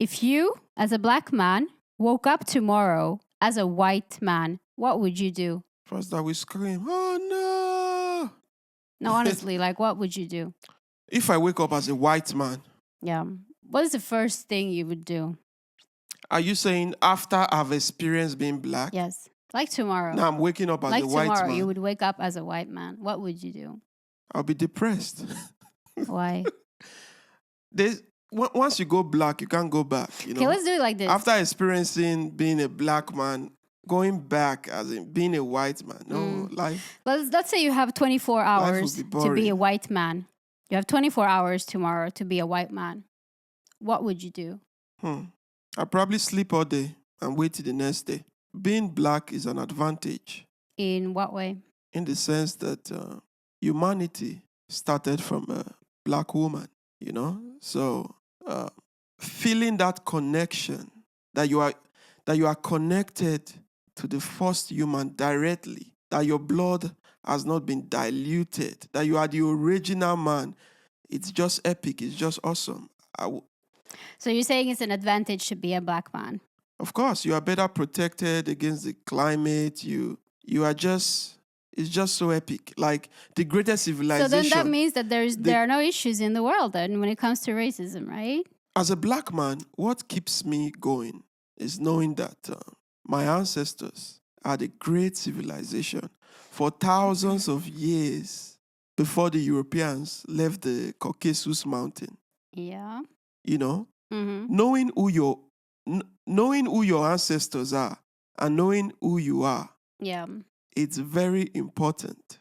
If you, as a black man, woke up tomorrow as a white man, what would you do? First, I will scream, oh No, honestly, like, what would you do? no. If I wake up as a white man, Yeah. What is the first thing you would do? are you saying after I've experienced being black? Yes. Like tomorrow. Now I'm waking up as like a white tomorrow, man. you would wake up as a white man. What would you do? I'll be depressed. Why? Once you go black, you can't go back. You know? Okay, let's do it like this. After experiencing being a black man, going back as in being a white man, no life. Let's say you have 24 hours be to be boring. a white man. You have 24 hours tomorrow to be a white man. What would you do? I'll probably sleep all day and wait till the next day. Being black is an advantage. In what way? In the sense that humanity started from a black woman, you know? So feeling that connection, that you are connected to the first human directly, that your blood has not been diluted, that you are the original man, it's just epic. It's just awesome. So you're saying it's an advantage to be a black man? Of course, you are better protected against the climate. You are just, it's just so epic. Like the greatest civilization. So then that means that there are no issues in the world then when it comes to racism, right? As a black man, what keeps me going is knowing that my ancestors had a great civilization for thousands of years before the Europeans left the Caucasus mountain. Yeah. You know, Mm-hmm. knowing who your ancestors are and knowing who you are, Yeah. it's very important.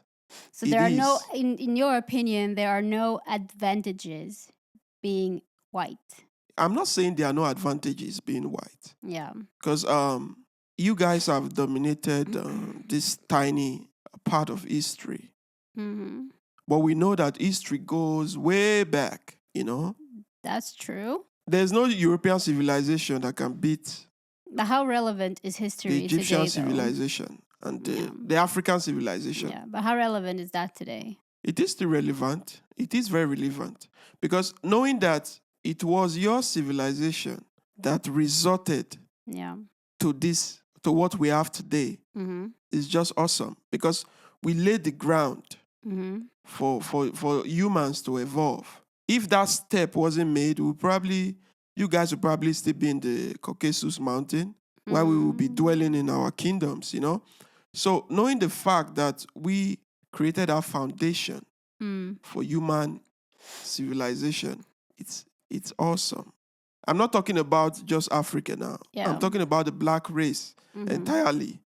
So there are no, in your opinion, there are no advantages being white. I'm not saying there are no advantages being white. Yeah. Because you guys have dominated this tiny part of history. Mm-hmm. But we know that history goes way back, you know? That's true. There's no European civilization that can beat But how relevant is history the Egyptian today, civilization and the African civilization. Yeah, but how relevant is that today? It is still relevant. It is very relevant. Because knowing that it was your civilization that resulted to what we have today is just awesome. Because we laid the ground for humans to evolve. If that step wasn't made, you guys would probably still be in the Caucasus mountain where we will be dwelling in our kingdoms, you know? So knowing the fact that we created our foundation for human civilization, it's awesome. I'm not talking about just Africa now. Yeah. I'm talking about the black race entirely.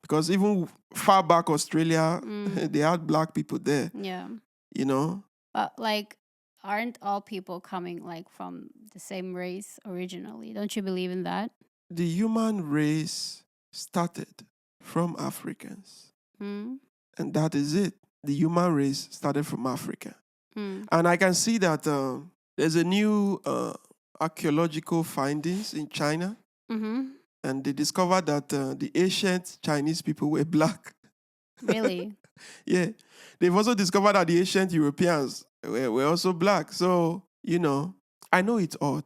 Because even far back Australia, they had black people there. Yeah. You know? But aren't all people coming from the same race originally? Don't you believe in that? The human race started from Africans. And that is it. The human race started from Africa. And I can see that there's a new archaeological findings in China. And they discovered that the ancient Chinese people were black. Really? Yeah. They've also discovered that the ancient Europeans were also black. So, I know it's odd.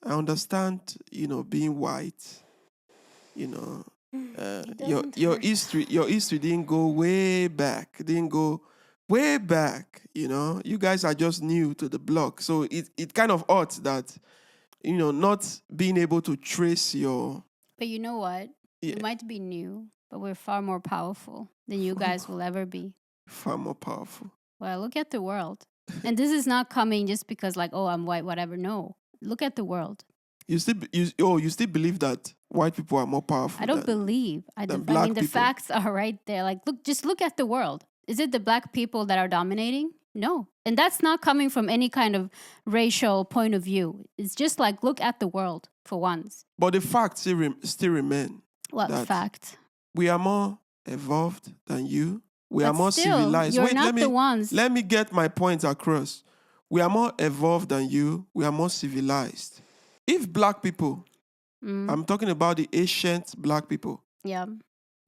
I understand, being white, your history didn't go way back. You guys are just new to the block. So it kind of odd that, not being able to trace your... But you know what? Yeah. We might be new, but we're far more powerful than you guys will ever be. Far more powerful. Well, look at the world. And this is not coming just because I'm white, whatever. No. Look at the world. You still believe that white people are more powerful? I don't believe. The facts are right there. Just look at the world. Is it the black people that are dominating? No. And that's not coming from any kind of racial point of view. It's just look at the world for once. But the facts still remain. What fact? We are more evolved than you. We are more civilized. You're not the ones. Let me get my point across. We are more evolved than you. We are more civilized. If black people, I'm talking about the ancient black people. Yeah.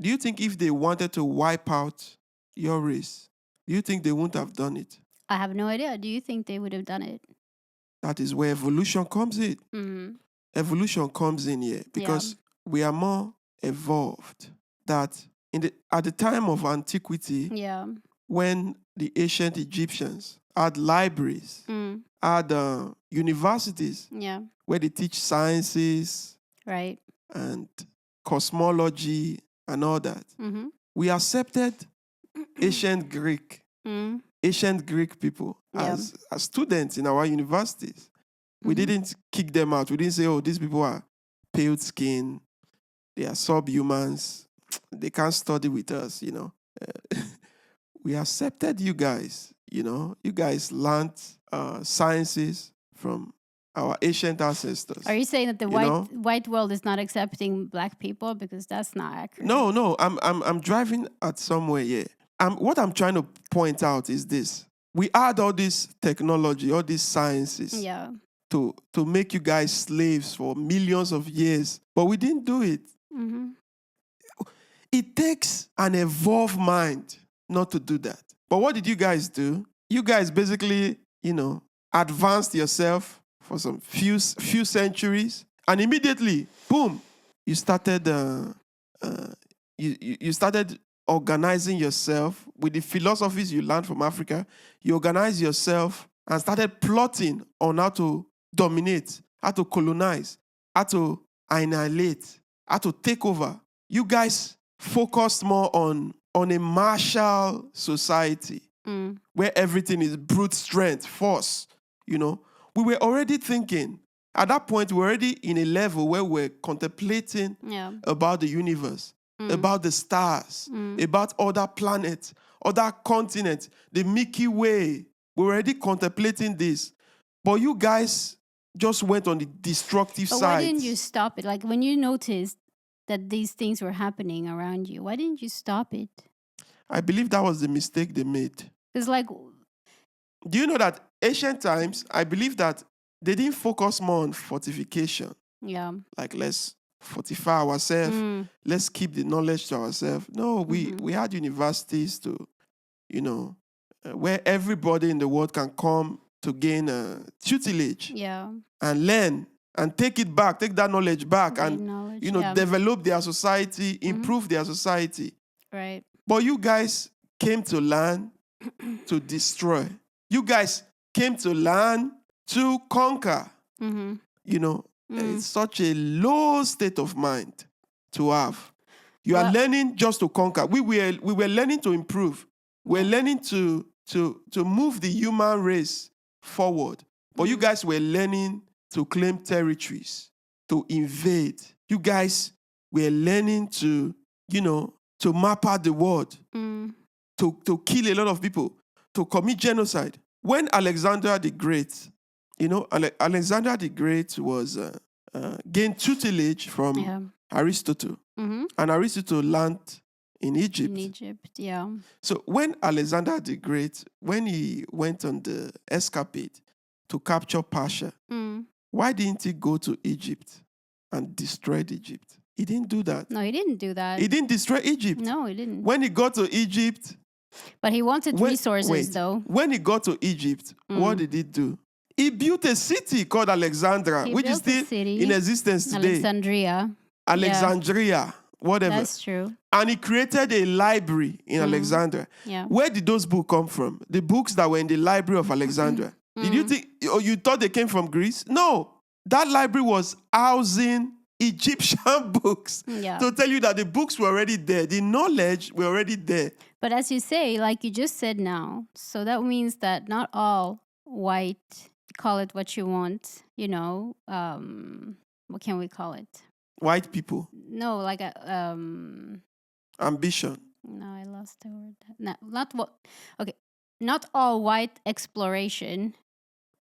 Do you think if they wanted to wipe out your race, do you think they wouldn't have done it? I have no idea. Do you think they would have done it? That is where evolution comes in. evolution comes in here because we are more evolved. That at the time of antiquity, when the ancient Egyptians had libraries, had universities where they teach sciences, right, and cosmology and all that. We accepted ancient Greek people as students in our universities. We didn't kick them out. We didn't say, oh, these people are pale skin, they are subhumans, they can't study with us, We accepted you guys, You guys learned sciences from our ancient ancestors. Are you saying that the white world is not accepting black people? Because that's not accurate. No. I'm driving at somewhere here. What I'm trying to point out is this: we add all this technology, all these sciences, to make you guys slaves for millions of years, but we didn't do it. It takes an evolved mind not to do that. But what did you guys do? You guys basically, advanced yourself for some few centuries, and immediately, boom, you started you started organizing yourself with the philosophies you learned from Africa. You organized yourself and started plotting on how to dominate, how to colonize, how to annihilate, how to take over. You guys focused more on a martial society where everything is brute strength, force, We were already thinking, at that point, we're already in a level where we're contemplating about the universe, about the stars, about other planets, other continents, the Milky Way. We're already contemplating this. But you guys just went on the destructive side. Why didn't you stop it? Like, when you noticed that these things were happening around you, why didn't you stop it? I believe that was the mistake they made. It's like... Do you know that ancient times, I believe that they didn't focus more on fortification. Yeah. Like, let's fortify ourselves. Let's keep the knowledge to ourselves. No, we had universities to, where everybody in the world can come to gain tutelage. Yeah. And learn and take that knowledge back, and develop their society, improve their society. Right. But you guys came to learn to destroy. You guys came to learn to conquer. It's such a low state of mind to have. You are learning just to conquer. We were learning to improve. We're learning to move the human race forward. But you guys were learning to claim territories, to invade. You guys were learning to, to map out the world, to kill a lot of people, to commit genocide. When Alexander the Great, Alexander the Great was gained tutelage from Aristotle, and Aristotle learned in Egypt. In Egypt, yeah. So when Alexander the Great, when he went on the escapade to capture Persia, why didn't he go to Egypt and destroy Egypt? He didn't do that. No, he didn't do that. He didn't destroy Egypt. No, he didn't. When he got to Egypt... But he wanted resources, though. When he got to Egypt, what did he do? He built a city called Alexandria, which is still in existence today. Alexandria, whatever. That's true. And he created a library in Alexandria. Yeah. Where did those books come from? The books that were in the library of Alexandria. Did you think, or you thought they came from Greece? No. That library was housing Egyptian books to tell you that the books were already there. The knowledge were already there. But as you say, like you just said now, so that means that not all white, call it what you want, what can we call it? White people. No, like a... ambition. No, I lost the word. No, not what... Okay. Not all white exploration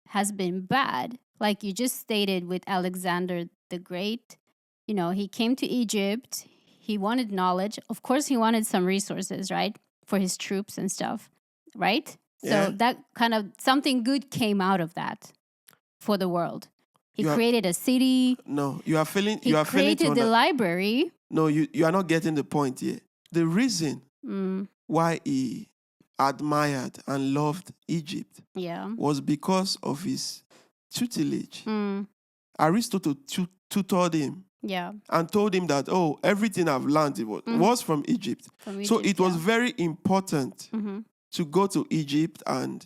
has been bad. Like you just stated with Alexander the Great, he came to Egypt. He wanted knowledge. Of course, he wanted some resources, right? For his troops and stuff, right? Yeah. So that kind of something good came out of that for the world. He created a city. No, you are failing. He created the library. No, you are not getting the point here. The reason why he admired and loved Egypt was because of his tutelage. Aristotle tutored him. Yeah. And told him that, everything I've learned was from Egypt. So it was very important to go to Egypt and,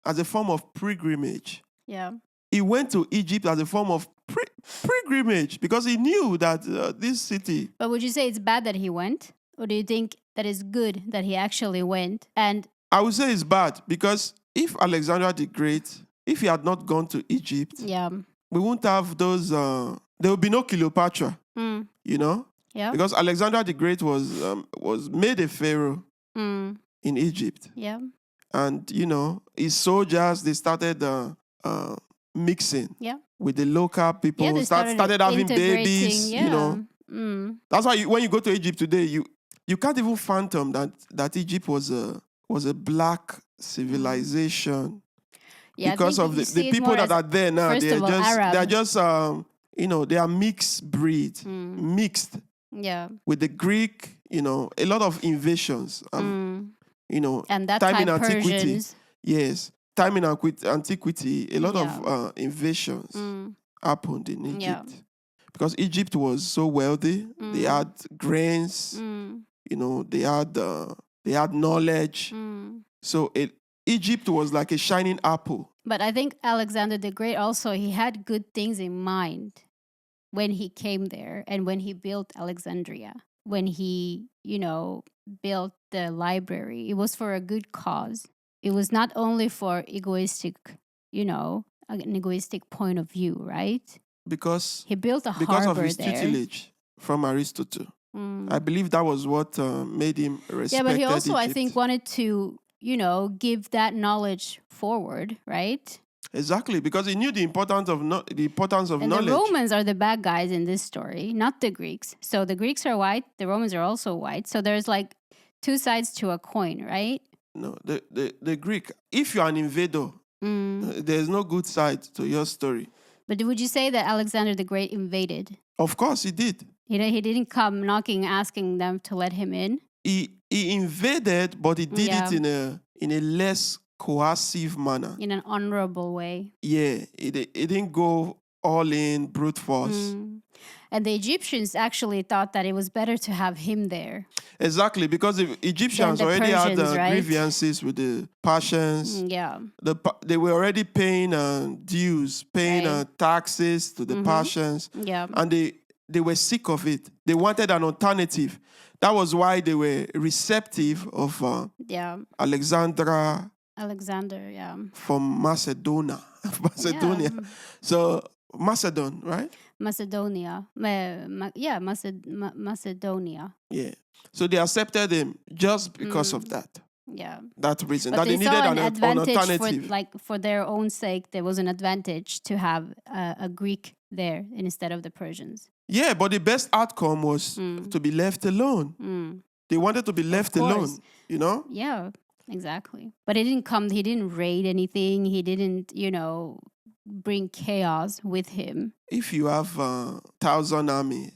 as a form of pilgrimage. Yeah. He went to Egypt as a form of pilgrimage because he knew that this city. But would you say it's bad that he went? Or do you think that it's good that he actually went? And I would say it's bad because if Alexander the Great, if he had not gone to Egypt, we wouldn't have those... there would be no Cleopatra, Yeah. Because Alexander the Great was made a pharaoh in Egypt. Yeah. And, his soldiers, they started mixing with the local people. Yeah, they started having babies, That's why when you go to Egypt today, you can't even fathom that Egypt was a black civilization. Yeah, because of the people that are there now. They're just they are mixed breed, mixed with the Greek, a lot of invasions, and that time in antiquity. Persians. Yes, time in antiquity, a lot of invasions happened in Egypt. Because Egypt was so wealthy, they had grains, they had knowledge. So Egypt was like a shining apple. But I think Alexander the Great also, he had good things in mind when he came there and when he built Alexandria. When he, built the library, it was for a good cause. It was not only for an egoistic point of view, right? Because he built a because harbor of his there. tutelage from Aristotle. I believe that was what made him respected. Yeah, but he also, Egypt. I think, wanted to, give that knowledge forward, right? Exactly, because he knew the importance of knowledge. And the Romans are the bad guys in this story, not the Greeks. So the Greeks are white, the Romans are also white. So there's like two sides to a coin, right? No, the Greek, if you're an invader, there's no good side to your story. But would you say that Alexander the Great invaded? Of course he did. He didn't come knocking, asking them to let him in? He invaded, but he did it in a less coercive manner. In an honorable way. Yeah, it didn't go all in brute force. And the Egyptians actually thought that it was better to have him there. Exactly, because the Egyptians already had grievances with the Persians. They were already paying dues, paying taxes to the Persians. And they were sick of it. They wanted an alternative. That was why they were receptive of Alexander, from Macedonia. So Macedon, right? Macedonia. Macedonia. Yeah. So they accepted him just because of that. Yeah. That reason. But that they needed saw an alternative. For their own sake, there was an advantage to have a Greek there instead of the Persians. Yeah, but the best outcome was to be left alone. They wanted to be left alone, Yeah, exactly. But he didn't raid anything. He didn't, bring chaos with him. If you have 1,000 army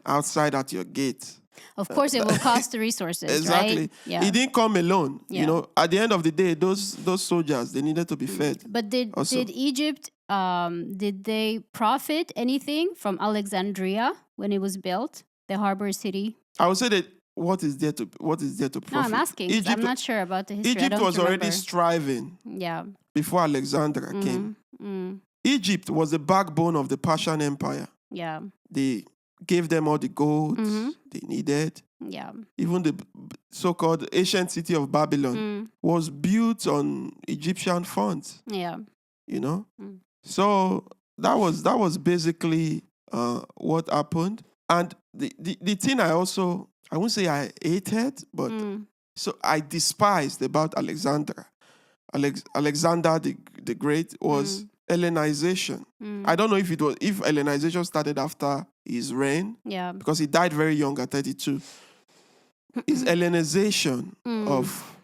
outside at your gate, of course it will cost resources. Exactly. Right? Yeah. He didn't come alone. At the end of the day, those soldiers, they needed to be fed. But did Egypt did they profit anything from Alexandria when it was built, the harbor city? I would say that what is there to profit? No, I'm asking. I'm not sure about the history. Egypt was already striving. Before Alexander came. Egypt was the backbone of the Persian Empire. Yeah. They gave them all the gold they needed. Yeah. Even the so-called ancient city of Babylon was built on Egyptian funds. Yeah. So that was basically what happened. And the thing I won't say I hated, but so I despised about Alexander the Great was Hellenization. I don't know if Hellenization started after his reign. Yeah. Because he died very young at 32. It's Hellenization of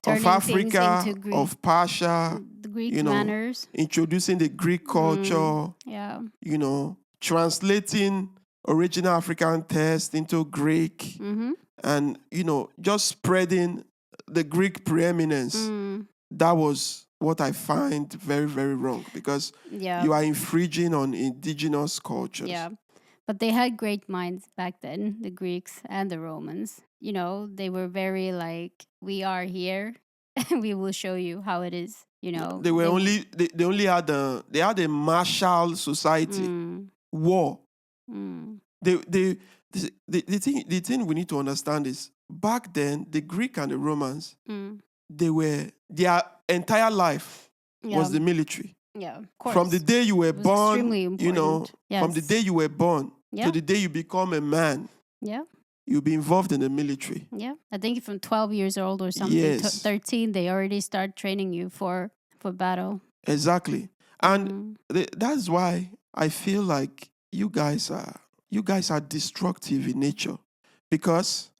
Africa, of Persia, the Greek manners, introducing the Greek culture. Translating original African text into Greek, and just spreading the Greek preeminence. That was what I find very, very wrong, because you are infringing on indigenous cultures. Yeah. But they had great minds back then, the Greeks and the Romans. You know, they were very like, we are here. We will show you how it is. You know, they only had a martial society, war. The thing we need to understand is, back then the Greek and the Romans, their entire life was the military. Yeah, of course. From the day you were born, you know, from the day you were born to the day you become a man. Yeah. You'll be involved in the military. Yeah. I think from 12 years old or something, 13, they already start training you for battle. Exactly. And that's why I feel like you guys are destructive in nature. Because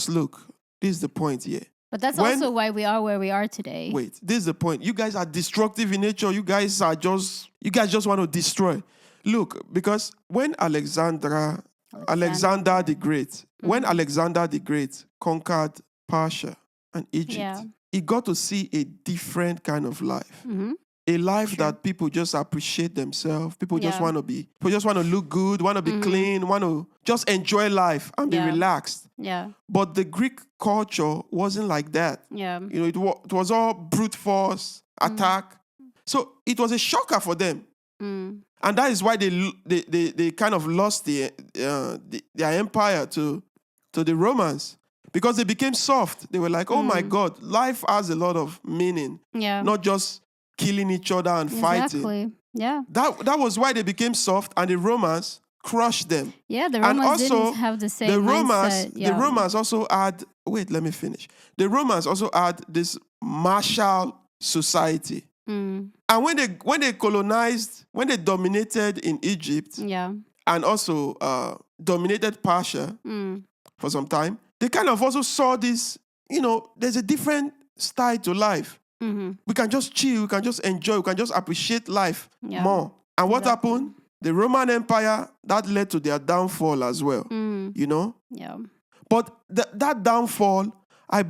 look, this is the point here. But that's also why we are where we are today. Wait, this is the point. You guys are destructive in nature. You guys just want to destroy. Look, because when Alexander the Great, when Alexander the Great conquered Persia and Egypt, he got to see a different kind of life. A life that people just appreciate themselves. People just want to look good, want to be clean, want to just enjoy life and be relaxed. Yeah. But the Greek culture wasn't like that. Yeah. You know, it was all brute force, attack. So it was a shocker for them. And that is why they kind of lost their empire to the Romans, because they became soft. They were like, oh my God, life has a lot of meaning. Yeah. Not just killing each other and fighting. Yeah. That was why they became soft, and the Romans crushed them. Yeah, the Romans didn't have the same mindset. The Romans also had, wait, let me finish. The Romans also had this martial society. And when they colonized, when they dominated in Egypt, and also dominated Persia for some time, they kind of also saw this, you know, there's a different style to life. We can just chill, we can just enjoy, we can just appreciate life more. And what happened? The Roman Empire, that led to their downfall as well, you know? Yeah. But that downfall, I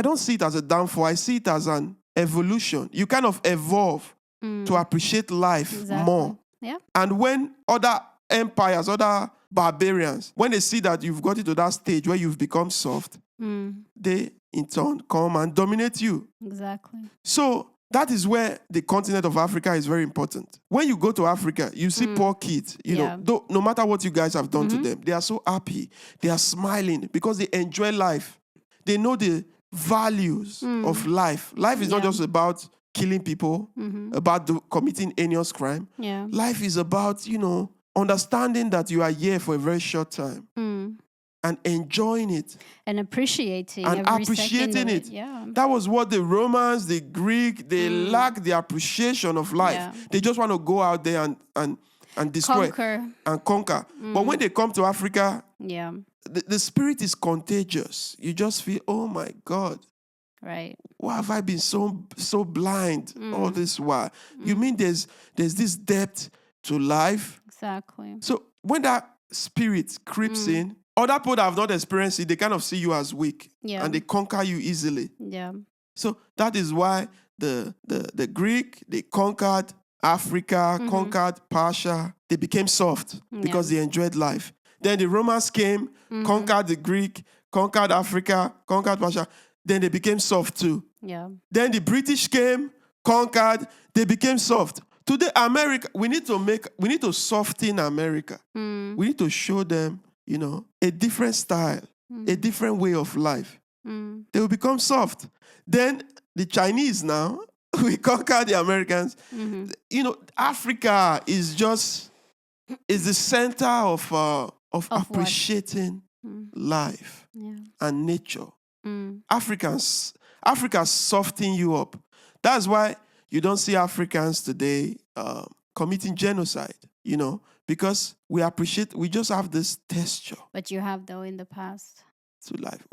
don't see it as a downfall, I see it as an evolution. You kind of evolve to appreciate life more. Yeah. And when other empires, other barbarians, when they see that you've got to that stage where you've become soft, they in turn come and dominate you. Exactly. So that is where the continent of Africa is very important. When you go to Africa, you see poor kids, you know, no matter what you guys have done to them, they are so happy. They are smiling because they enjoy life. They know the values of life. Life is not just about killing people, about committing heinous crime. Yeah. Life is about, you know, understanding that you are here for a very short time. And enjoying it. And appreciating it. Yeah. That was what the Romans, the Greek, they lack the appreciation of life. Yeah. They just want to go out there and destroy and conquer. But when they come to Africa, the spirit is contagious. You just feel, oh my God. Right. Why have I been so blind all this while? You mean there's this depth to life? Exactly. So when that spirit creeps in, other people that have not experienced it, they kind of see you as weak, and they conquer you easily. Yeah. So that is why the Greek, they conquered Africa, conquered Persia. They became soft because they enjoyed life. Then the Romans came, conquered the Greek, conquered Africa, conquered Persia. Then they became soft too. Yeah. Then the British came, conquered, they became soft. Today, America, we need to soften America. We need to show them, you know, a different style, a different way of life. They will become soft. Then the Chinese now, we conquer the Americans. You know, Africa is the center of appreciating life and nature. Africa soften you up. That's why you don't see Africans today committing genocide, you know, because we just have this texture. But you have, though, in the past. To life.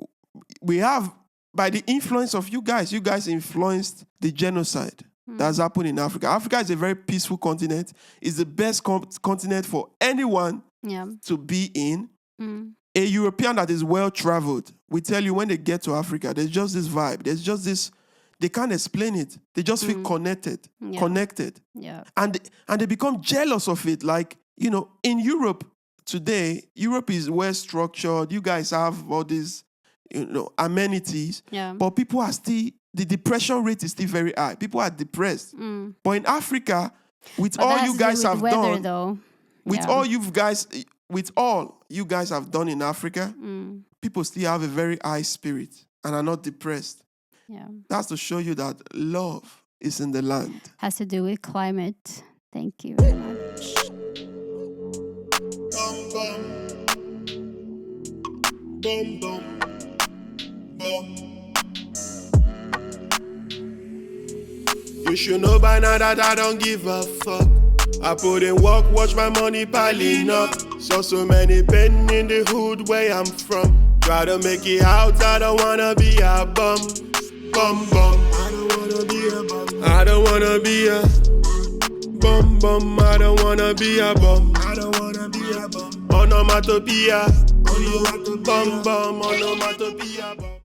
We have, by the influence of you guys influenced the genocide that's happened in Africa. Africa is a very peaceful continent. It's the best continent for anyone to be in. A European that is well-traveled will tell you when they get to Africa, there's just this vibe. There's just they can't explain it. They just feel connected. Yeah. And they become jealous of it. Like, in Europe today, Europe is well structured. You guys have all these, amenities. Yeah. But people are still, the depression rate is still very high. People are depressed. But in Africa, with all you guys have done, with all you guys have done in Africa, people still have a very high spirit and are not depressed. Yeah. That's to show you that love is in the land. Has to do with climate. Thank you very much. Bum, bum. Bum, bum. Bum. You should know by now that I don't give a fuck. I put in work, watch my money piling up. So many pain in the hood where I'm from. Try to make it out, I don't wanna be a bum. Bum bum, I don't wanna be a bum. I don't wanna be a bum bum. I don't wanna be a bum. I don't wanna be a bum. Onomatopoeia, bum bum, onomatopoeia bum.